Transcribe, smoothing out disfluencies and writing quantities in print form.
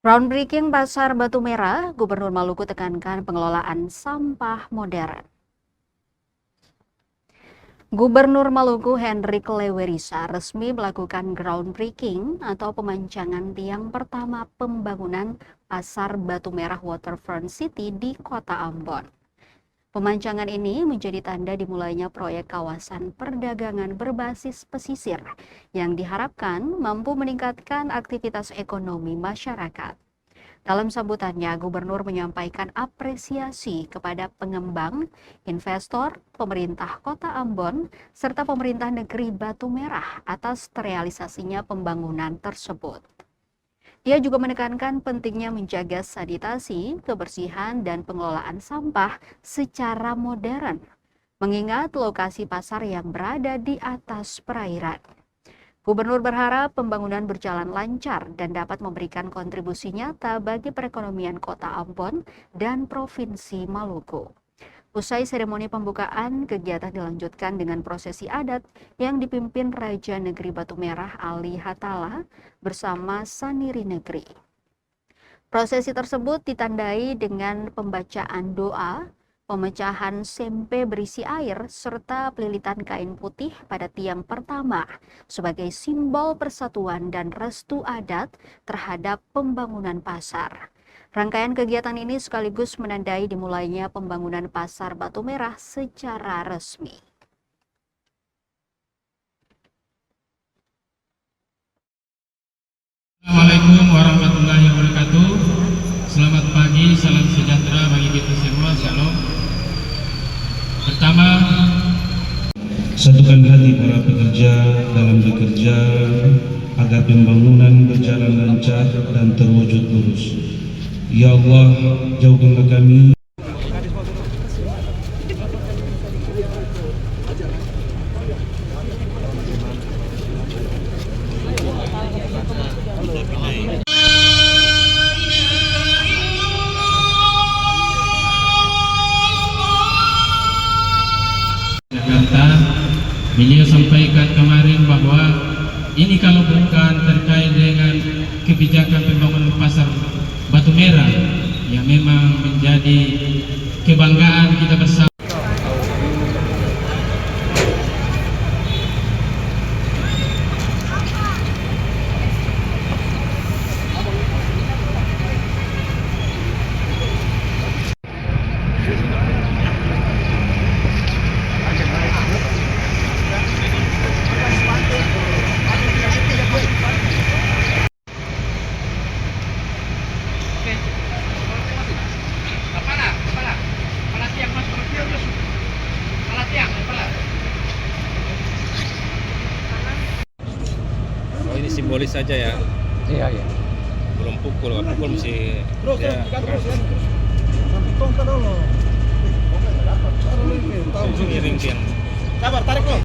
Groundbreaking Pasar Batu Merah, Gubernur Maluku tekankan pengelolaan sampah modern. Gubernur Maluku Hendrik Lewerisa resmi melakukan groundbreaking atau pemancangan tiang pertama pembangunan Pasar Batu Merah Waterfront City di Kota Ambon. Pemancangan ini menjadi tanda dimulainya proyek kawasan perdagangan berbasis pesisir yang diharapkan mampu meningkatkan aktivitas ekonomi masyarakat. Dalam sambutannya, Gubernur menyampaikan apresiasi kepada pengembang, investor, pemerintah Kota Ambon, serta pemerintah negeri Batu Merah atas terrealisasinya pembangunan tersebut. Dia juga menekankan pentingnya menjaga sanitasi, kebersihan, dan pengelolaan sampah secara modern, mengingat lokasi pasar yang berada di atas perairan. Gubernur berharap pembangunan berjalan lancar dan dapat memberikan kontribusi nyata bagi perekonomian Kota Ambon dan Provinsi Maluku. Usai seremoni pembukaan, kegiatan dilanjutkan dengan prosesi adat yang dipimpin Raja Negeri Batu Merah Ali Hatala bersama Saniri Negeri. Prosesi tersebut ditandai dengan pembacaan doa, pemecahan sempe berisi air, serta pelilitan kain putih pada tiang pertama sebagai simbol persatuan dan restu adat terhadap pembangunan pasar. Rangkaian kegiatan ini sekaligus menandai dimulainya pembangunan Pasar Batu Merah secara resmi. Assalamualaikum warahmatullahi wabarakatuh. Selamat pagi, salam sejahtera bagi kita semua. Shalom. Pertama, satukan hati para pekerja dalam bekerja agar pembangunan berjalan lancar dan terwujud lurus. Ya Allah, jauhkanlah kami Jakarta. Beliau sampaikan kemarin bahwa ini kalau bukan terkait dengan kebijakan pembangunan pasar Batu Merah yang memang menjadi kebanggaan kita bersama. Oh, ini simbolis saja ya? Iya, iya. Belum pukul, kalau pukul mesti Terus, miring tiang. sabar, tarik lo.